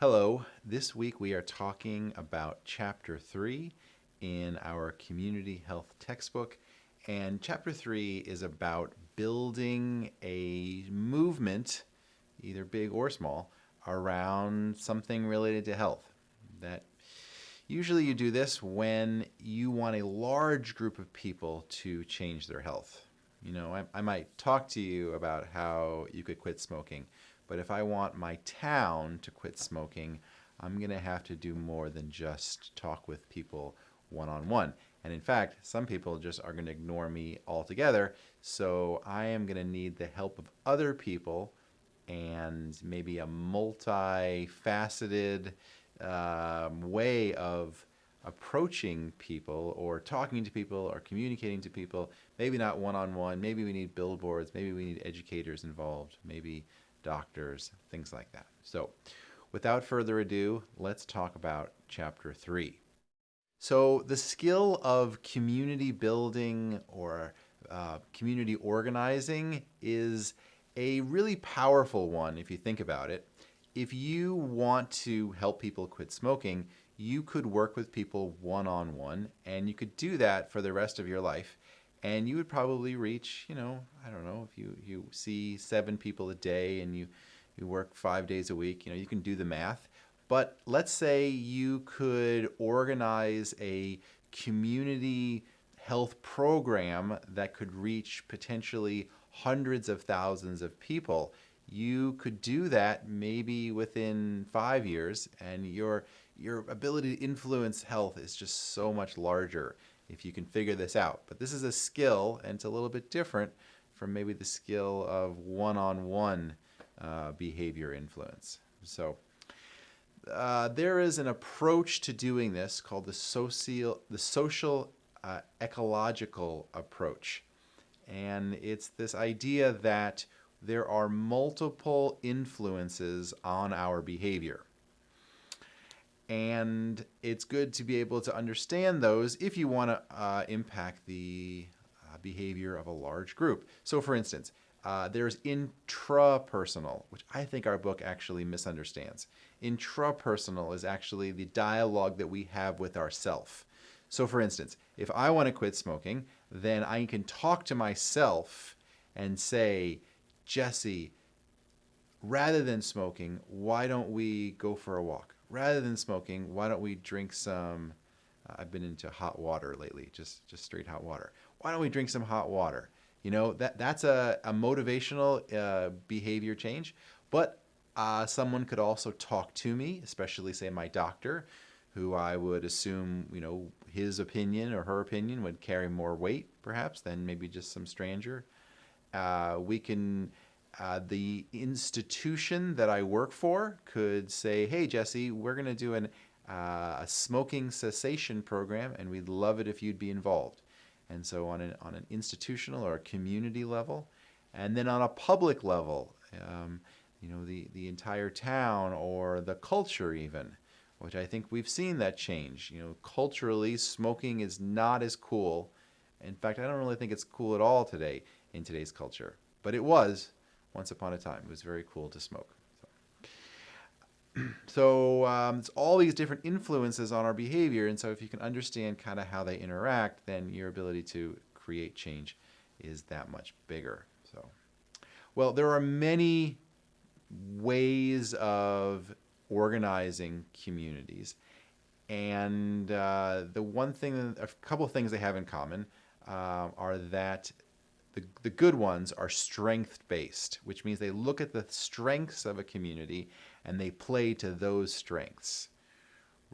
Hello, this week we are talking about Chapter 3 in our Community Health textbook. And Chapter 3 is about building a movement, either big or small, around something related to health. That usually you do this when you want a large group of people to change their health. I might talk to you about how you could quit smoking, but if I want my town to quit smoking, I'm going to have to do more than just talk with people one-on-one. And in fact, some people just are going to ignore me altogether, so I am going to need the help of other people and maybe a multifaceted way of approaching people or talking to people or communicating to people. Maybe not one-on-one. Maybe we need billboards. Maybe we need educators involved. Maybe doctors, things like that. So without further ado, let's talk about Chapter 3. So the skill of community building or community organizing is a really powerful one if you think about it. If you want to help people quit smoking, you could work with people one-on-one, and you could do that for the rest of your life. And you would probably reach, I don't know, if you see 7 people a day and you work 5 days a week, you can do the math. But let's say you could organize a community health program that could reach potentially hundreds of thousands of people. You could do that maybe within 5 years, and your ability to influence health is just so much larger if you can figure this out. But this is a skill, and it's a little bit different from maybe the skill of one-on-one behavior influence. So there is an approach to doing this called the social ecological approach. And it's this idea that there are multiple influences on our behavior. And it's good to be able to understand those if you want to impact the behavior of a large group. So for instance, there's intrapersonal, which I think our book actually misunderstands. Intrapersonal is actually the dialogue that we have with ourself. So for instance, if I want to quit smoking, then I can talk to myself and say, Jesse, rather than smoking, why don't we go for a walk? Rather than smoking, why don't we drink some, I've been into hot water lately, just straight hot water. Why don't we drink some hot water? That's a motivational behavior change. But someone could also talk to me, especially say my doctor, who I would assume, his opinion or her opinion would carry more weight, perhaps, than maybe just some stranger. The institution that I work for could say, hey, Jesse, we're going to do a smoking cessation program, and we'd love it if you'd be involved. And so on an institutional or a community level, and then on a public level, the entire town or the culture even, which I think we've seen that change. Culturally, smoking is not as cool. In fact, I don't really think it's cool at all today in today's culture. But it was once upon a time. It was very cool to smoke. So it's all these different influences on our behavior. And so if you can understand kind of how they interact, then your ability to create change is that much bigger. So, well, there are many ways of organizing communities. And a couple of things they have in common are that the good ones are strength-based, which means they look at the strengths of a community and they play to those strengths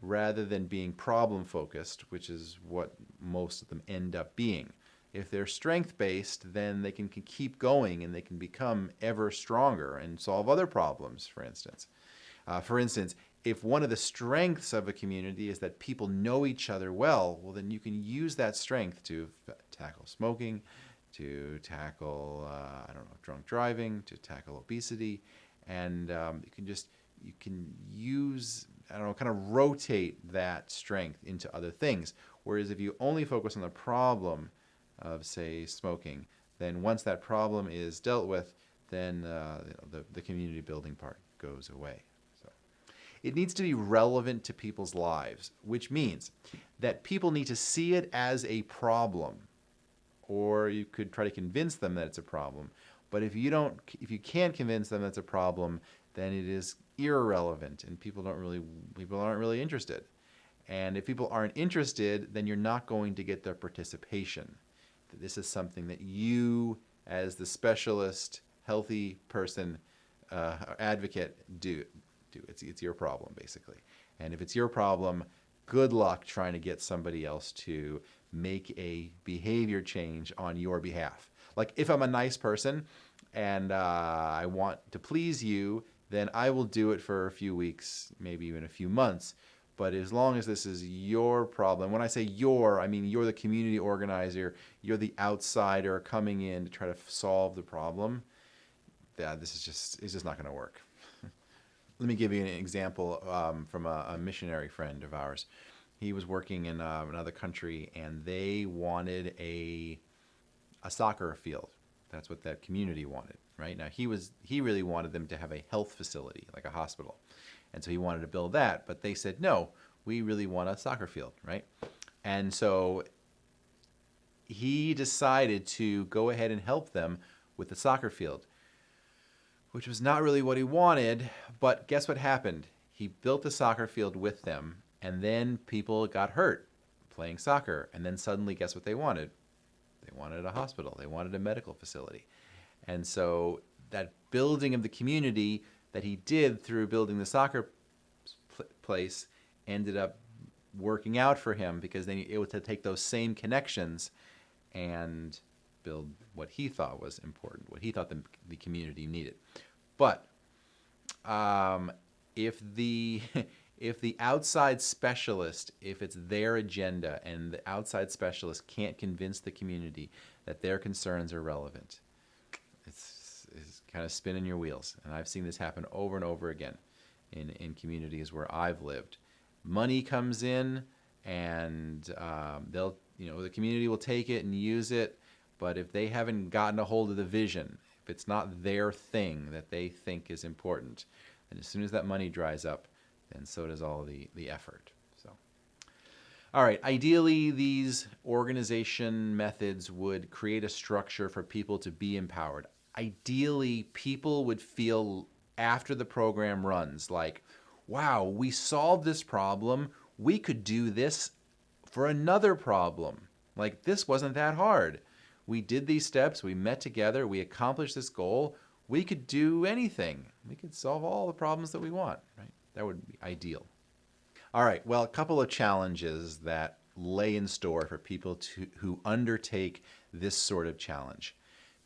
rather than being problem-focused, which is what most of them end up being. If they're strength-based, then they can keep going and they can become ever stronger and solve other problems, for instance. If one of the strengths of a community is that people know each other well, then you can use that strength to tackle smoking, to tackle, drunk driving, to tackle obesity, and you can use, kind of rotate that strength into other things. Whereas if you only focus on the problem of, say, smoking, then once that problem is dealt with, then the community building part goes away. So It needs to be relevant to people's lives, which means that people need to see it as a problem, or you could try to convince them that it's a problem. But if you can't convince them that's a problem, then it is irrelevant, and people aren't really interested. And if people aren't interested, then you're not going to get their participation. This is something that you, as the specialist, healthy person, advocate, do. It's your problem, basically. And if it's your problem, good luck trying to get somebody else to make a behavior change on your behalf. Like, if I'm a nice person and I want to please you, then I will do it for a few weeks, maybe even a few months. But as long as this is your problem, when I say your, I mean you're the community organizer, you're the outsider coming in to try to solve the problem, it's just not going to work. Let me give you an example from a missionary friend of ours. He was working in another country, and they wanted a soccer field. That's what that community wanted, right? Now, he really wanted them to have a health facility, like a hospital. And so he wanted to build that, but they said, no, we really want a soccer field, right? And so he decided to go ahead and help them with the soccer field, which was not really what he wanted, but guess what happened? He built the soccer field with them, and then people got hurt playing soccer, and then suddenly guess what they wanted? They wanted a hospital. They wanted a medical facility. And so that building of the community that he did through building the soccer place ended up working out for him, because then he was able to take those same connections and build what he thought was important, what he thought the community needed. But if the outside specialist, if it's their agenda and the outside specialist can't convince the community that their concerns are relevant, it's kind of spinning your wheels. And I've seen this happen over and over again in communities where I've lived. Money comes in, and the community will take it and use it, but if they haven't gotten a hold of the vision, if it's not their thing that they think is important, then as soon as that money dries up, then so does all the effort. So, all right, ideally these organization methods would create a structure for people to be empowered. Ideally, people would feel after the program runs like, wow, we solved this problem. We could do this for another problem. Like, this wasn't that hard. We did these steps. We met together. We accomplished this goal. We could do anything. We could solve all the problems that we want, right? That would be ideal. All right, well, a couple of challenges that lay in store for people who undertake this sort of challenge.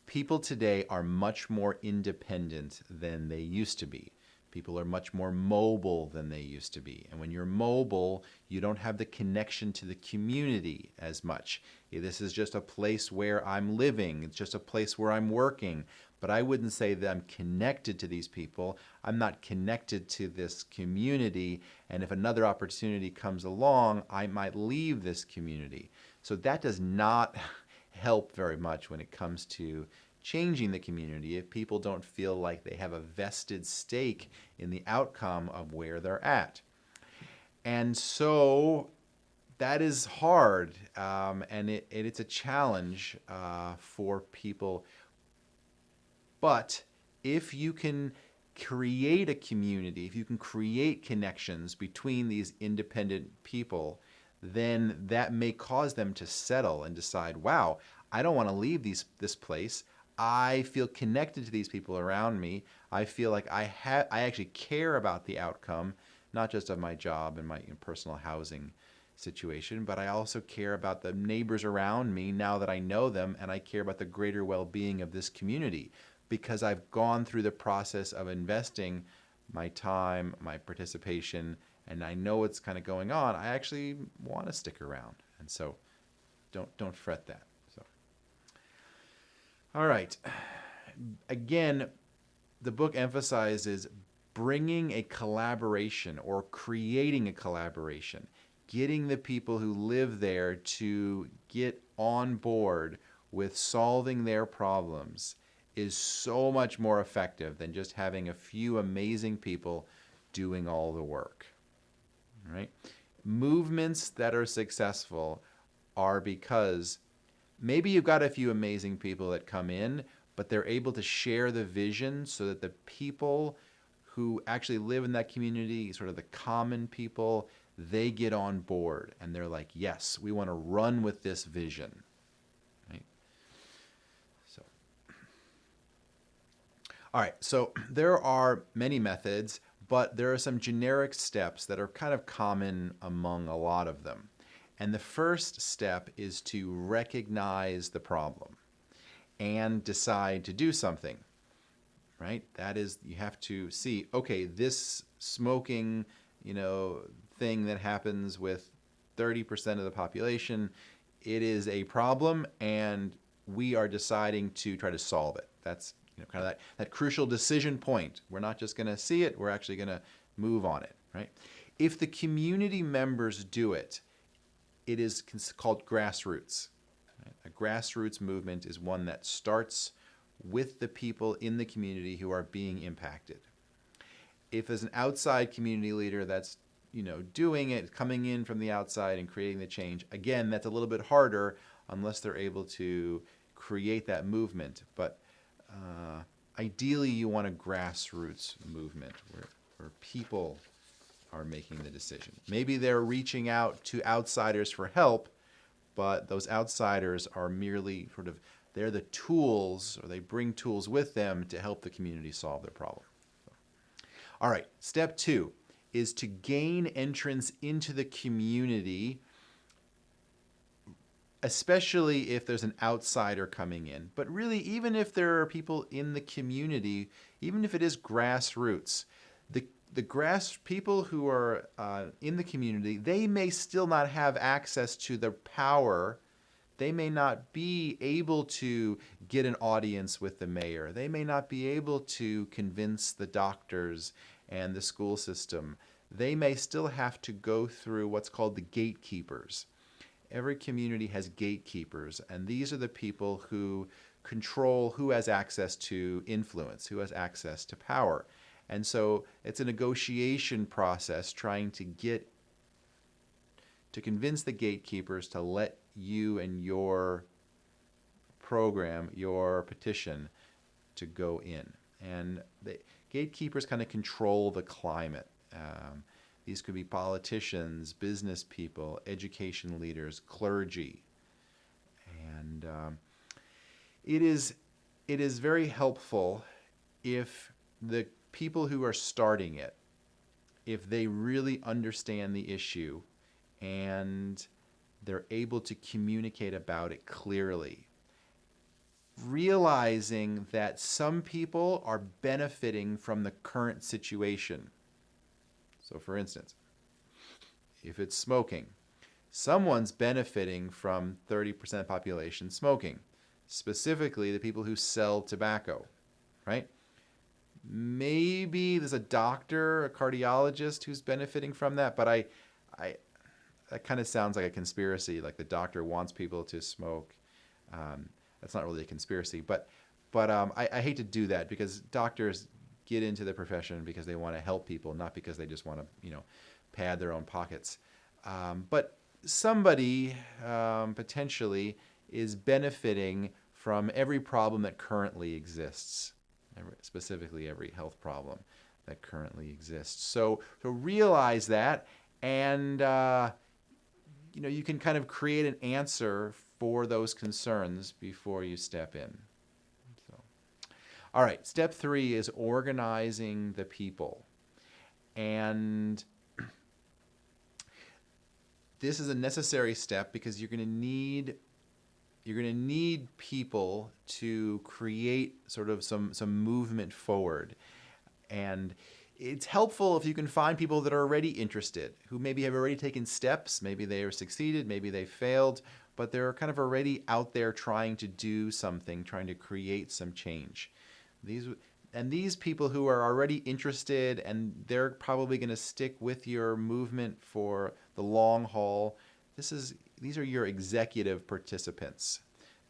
People today are much more independent than they used to be. People are much more mobile than they used to be. And when you're mobile, you don't have the connection to the community as much. This is just a place where I'm living. It's just a place where I'm working. But I wouldn't say that I'm connected to these people. I'm not connected to this community. And if another opportunity comes along, I might leave this community. So that does not help very much when it comes to changing the community if people don't feel like they have a vested stake in the outcome of where they're at. And so that is hard, and it's a challenge for people. But if you can create a community, if you can create connections between these independent people, then that may cause them to settle and decide, wow, I don't want to leave this place. I feel connected to these people around me. I feel like I actually care about the outcome, not just of my job and my personal housing situation, but I also care about the neighbors around me now that I know them, and I care about the greater well-being of this community because I've gone through the process of investing my time, my participation, and I know what's kind of going on. I actually want to stick around, and so don't fret that. All right. Again, the book emphasizes bringing a collaboration or creating a collaboration, getting the people who live there to get on board with solving their problems is so much more effective than just having a few amazing people doing all the work, right? Movements that are successful are because maybe you've got a few amazing people that come in, but they're able to share the vision so that the people who actually live in that community, sort of the common people, they get on board and they're like, yes, we want to run with this vision. Right? So, all right, so there are many methods, but there are some generic steps that are kind of common among a lot of them. And the first step is to recognize the problem and decide to do something. Right? That is, you have to see, okay, this smoking, thing that happens with 30% of the population, it is a problem, and we are deciding to try to solve it. That's kind of that crucial decision point. We're not just going to see it, we're actually going to move on it, right? If the community members do it, it is called grassroots. Right? A grassroots movement is one that starts with the people in the community who are being impacted. If there's an outside community leader that's doing it, coming in from the outside and creating the change, again, that's a little bit harder unless they're able to create that movement. But ideally, you want a grassroots movement where people are making the decision. Maybe they're reaching out to outsiders for help, but those outsiders are merely they're the tools, or they bring tools with them to help the community solve their problem. All right, step 2 is to gain entrance into the community, especially if there's an outsider coming in. But really, even if there are people in the community, even if it is grassroots, the people who are in the community, they may still not have access to the power. They may not be able to get an audience with the mayor. They may not be able to convince the doctors and the school system. They may still have to go through what's called the gatekeepers. Every community has gatekeepers, and these are the people who control who has access to influence, who has access to power. And so it's a negotiation process trying to convince the gatekeepers to let you and your program, your petition, to go in. And the gatekeepers kind of control the climate. These could be politicians, business people, education leaders, clergy. And it is very helpful if the people who are starting it, if they really understand the issue and they're able to communicate about it clearly, realizing that some people are benefiting from the current situation. So for instance, if it's smoking, someone's benefiting from 30% population smoking, specifically the people who sell tobacco, right? Maybe there's a doctor, a cardiologist who's benefiting from that, but that kind of sounds like a conspiracy, like the doctor wants people to smoke. That's not really a conspiracy, but I hate to do that, because doctors get into the profession because they want to help people, not because they just want to, pad their own pockets. But somebody potentially is benefiting from every problem that currently exists, specifically every health problem that currently exists. So realize that, and you can kind of create an answer for those concerns before you step in. So, all right, step 3 is organizing the people. And this is a necessary step because you're going to need people to create sort of some movement forward. And it's helpful if you can find people that are already interested, who maybe have already taken steps. Maybe they are succeeded, maybe they failed, but they're kind of already out there trying to do something, trying to create some change. These people who are already interested, and they're probably going to stick with your movement for the long haul. These are your executive participants.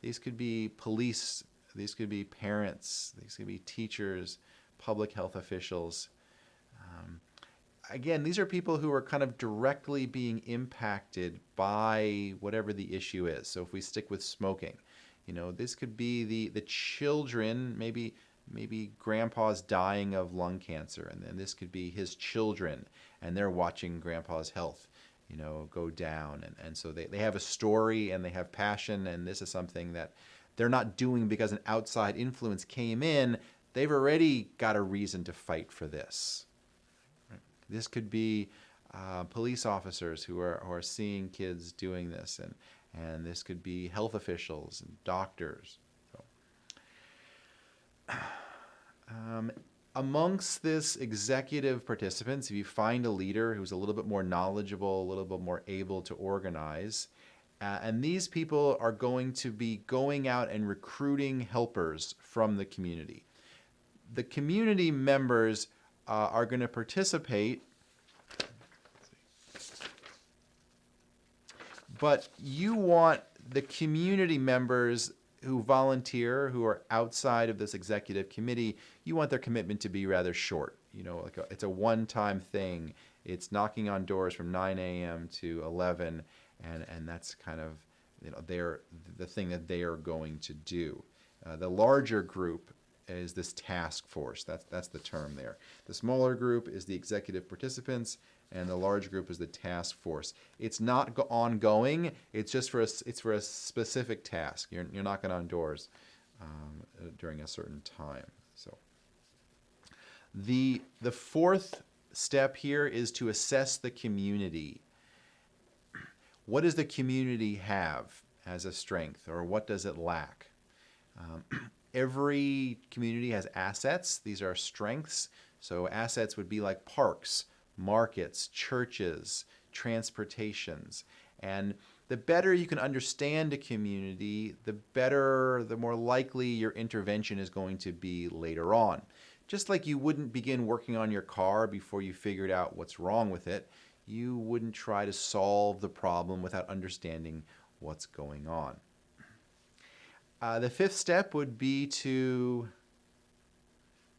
These could be police, these could be parents, these could be teachers, public health officials. again, these are people who are kind of directly being impacted by whatever the issue is. So if we stick with smoking, this could be the children, maybe grandpa's dying of lung cancer, and then this could be his children, and they're watching grandpa's health, go down. And so they have a story and they have passion, and this is something that they're not doing because an outside influence came in. They've already got a reason to fight for this. This could be police officers who are seeing kids doing this, and this could be health officials and doctors. So, amongst this executive participants, if you find a leader who's a little bit more knowledgeable, a little bit more able to organize, and these people are going to be going out and recruiting helpers from the community. The community members are going to participate, but you want the community members who volunteer, who are outside of this executive committee, you want their commitment to be rather short. It's a one-time thing. It's knocking on doors from 9 a.m. to 11, and that's kind of the thing that they are going to do. The larger group is this task force. That's the term there. The smaller group is the executive participants, and the large group is the task force. It's not ongoing. It's just for a specific task. You're knocking on doors during a certain time. So the fourth step here is to assess the community. What does the community have as a strength, or what does it lack? Every community has assets. These are strengths. So assets would be like parks, markets, churches, transportations. And the better you can understand a community, the more likely your intervention is going to be later on. Just like you wouldn't begin working on your car before you figured out what's wrong with it, you wouldn't try to solve the problem without understanding what's going on. The fifth step would be to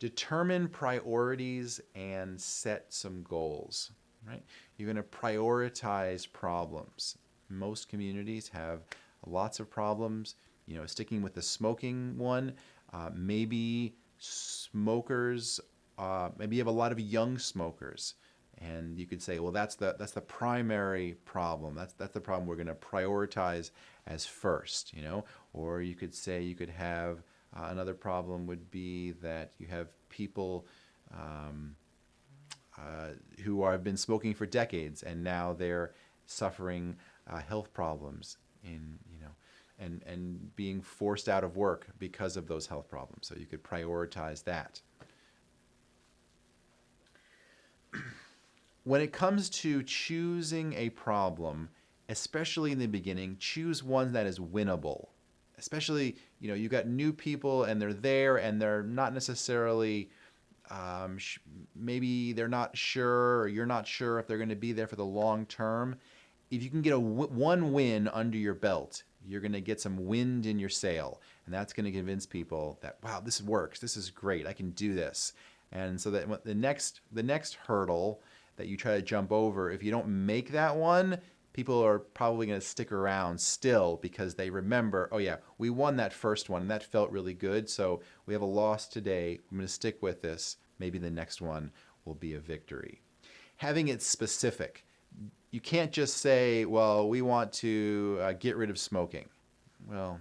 determine priorities and set some goals. Right? You're going to prioritize problems. Most communities have lots of problems. Sticking with the smoking one, maybe smokers. Maybe you have a lot of young smokers, and you could say, well, that's the primary problem. That's the problem we're going to prioritize as first. Or you could say you could have another problem would be that you have people who have been smoking for decades, and now they're suffering health problems and being forced out of work because of those health problems. So you could prioritize that. When it comes to choosing a problem, especially in the beginning, choose one that is winnable. Especially, you've got new people and they're there and they're not necessarily, maybe they're not sure, or you're not sure if they're going to be there for the long term. If you can get one win under your belt, you're going to get some wind in your sail. And that's going to convince people that, wow, this works. This is great. I can do this. And so that the next hurdle that you try to jump over, if you don't make that one, people are probably going to stick around still because they remember, oh yeah, we won that first one and that felt really good. So we have a loss today. I'm going to stick with this. Maybe the next one will be a victory. Having it specific. You can't just say, well, we want to get rid of smoking. Well,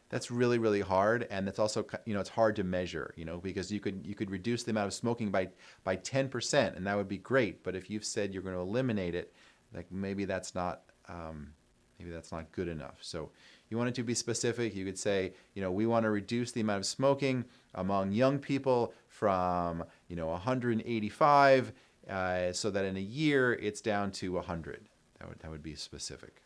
that's really, really hard, and that's also, it's hard to measure, because you could reduce the amount of smoking by 10%, and that would be great. But if you've said you're going to eliminate it, like maybe that's not good enough. So you want it to be specific. You could say, we want to reduce the amount of smoking among young people from 185, so that in a year it's down to 100. That would be specific.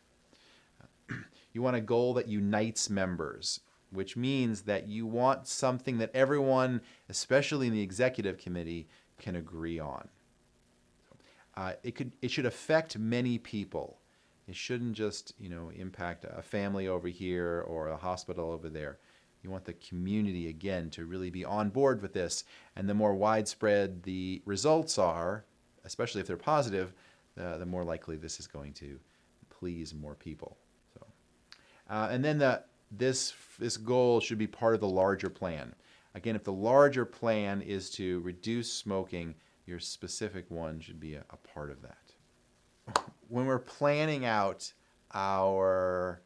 You want a goal that unites members, which means that you want something that everyone, especially in the executive committee, can agree on. It should affect many people. It shouldn't just, impact a family over here or a hospital over there. You want the community, again, to really be on board with this. And the more widespread the results are, especially if they're positive, the more likely this is going to please more people. So, and then this goal should be part of the larger plan. Again, if the larger plan is to reduce smoking, your specific one should be a part of that. When we're planning out our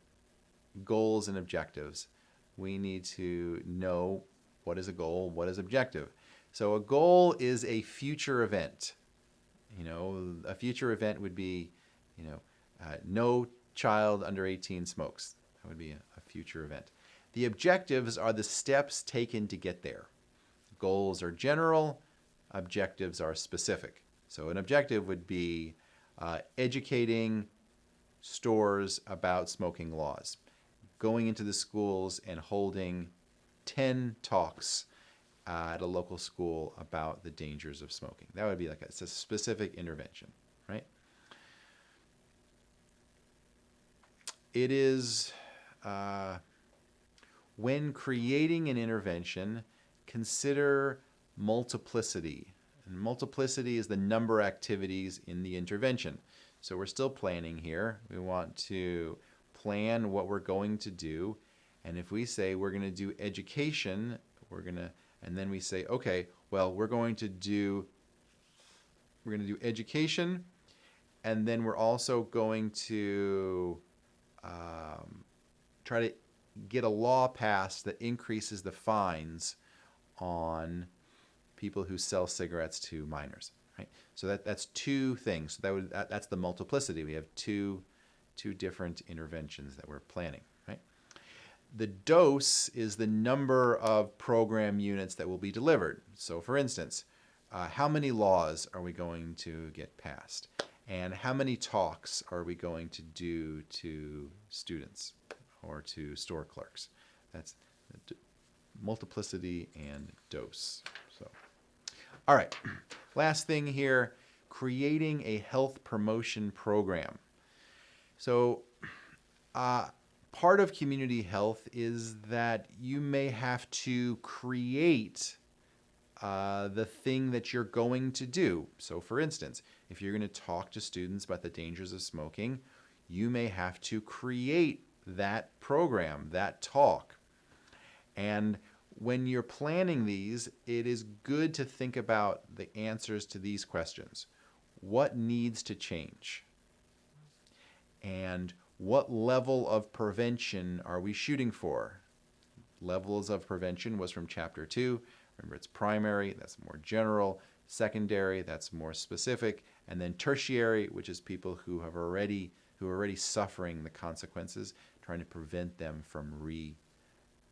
goals and objectives, we need to know what is a goal, what is objective. So a goal is a future event. A future event would be, no child under 18 smokes. That would be a future event. The objectives are the steps taken to get there. Goals are general, objectives are specific. So an objective would be educating stores about smoking laws, going into the schools and holding 10 talks at a local school about the dangers of smoking. That would be it's a specific intervention, right? It is, when creating an intervention, consider multiplicity. And multiplicity is the number of activities in the intervention. So we're still planning here. We want to plan what we're going to do. And if we say we're going to do education, and then we say, okay, well, we're going to do education, and then we're also going to try to get a law passed that increases the fines on people who sell cigarettes to minors. Right? So that's two things. So that's the multiplicity. We have two different interventions that we're planning. Right? The dose is the number of program units that will be delivered. So for instance, how many laws are we going to get passed? And how many talks are we going to do to students or to store clerks? That's multiplicity and dose. So, all right, last thing here, creating a health promotion program. So part of community health is that you may have to create the thing that you're going to do. So for instance, if you're going to talk to students about the dangers of smoking, you may have to create that program, that talk. And when you're planning these, it is good to think about the answers to these questions. What needs to change? And what level of prevention are we shooting for? Levels of prevention was from Chapter 2. Remember, it's primary, that's more general. Secondary, that's more specific. And then tertiary, which is people who are already suffering the consequences, trying to prevent them from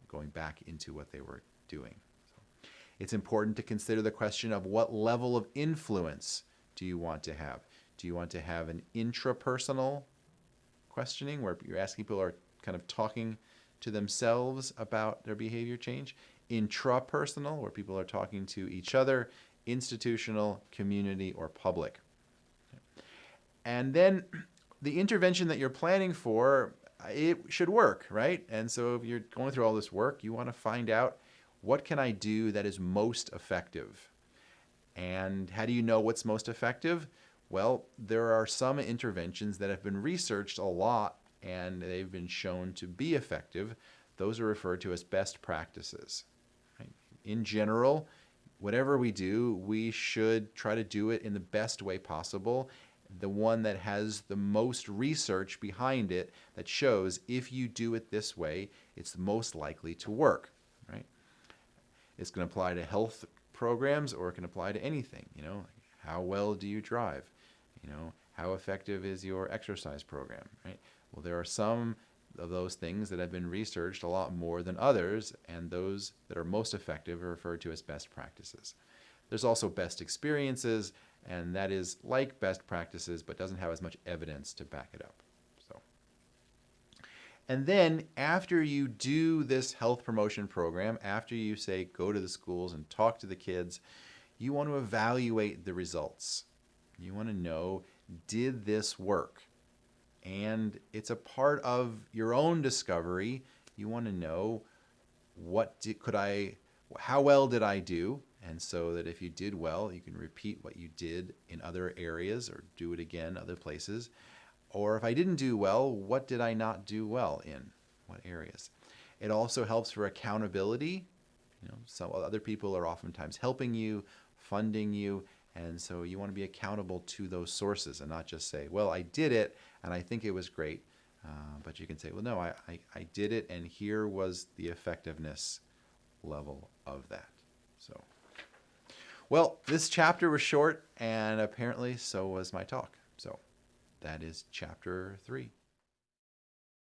going back into what they were doing. So it's important to consider the question of what level of influence do you want to have? Do you want to have an intrapersonal questioning where you're asking people are kind of talking to themselves about their behavior change? Intrapersonal, where people are talking to each other? Institutional, community, or public? And then the intervention that you're planning for, it should work, right? And so if you're going through all this work, you want to find out, what can I do that is most effective? And how do you know what's most effective? Well, there are some interventions that have been researched a lot and they've been shown to be effective. Those are referred to as best practices. Right? In general, whatever we do, we should try to do it in the best way possible. The one that has the most research behind it that shows if you do it this way, it's most likely to work, right? It's going to apply to health programs, or it can apply to anything, how well do you drive? How effective is your exercise program, right? Well, there are some of those things that have been researched a lot more than others, and those that are most effective are referred to as best practices. There's also best experiences, and that is like best practices, but doesn't have as much evidence to back it up. And then after you do this health promotion program, after you say go to the schools and talk to the kids, you want to evaluate the results. You want to know, did this work? And it's a part of your own discovery. You want to know, how well did I do? And so that if you did well, you can repeat what you did in other areas or do it again other places. Or if I didn't do well, what did I not do well in? What areas? It also helps for accountability. So other people are oftentimes helping you, funding you, and so you want to be accountable to those sources and not just say, well, I did it and I think it was great. But you can say, well, no, I did it, and here was the effectiveness level of that. So, well, this chapter was short, and apparently so was my talk. So that is chapter 3.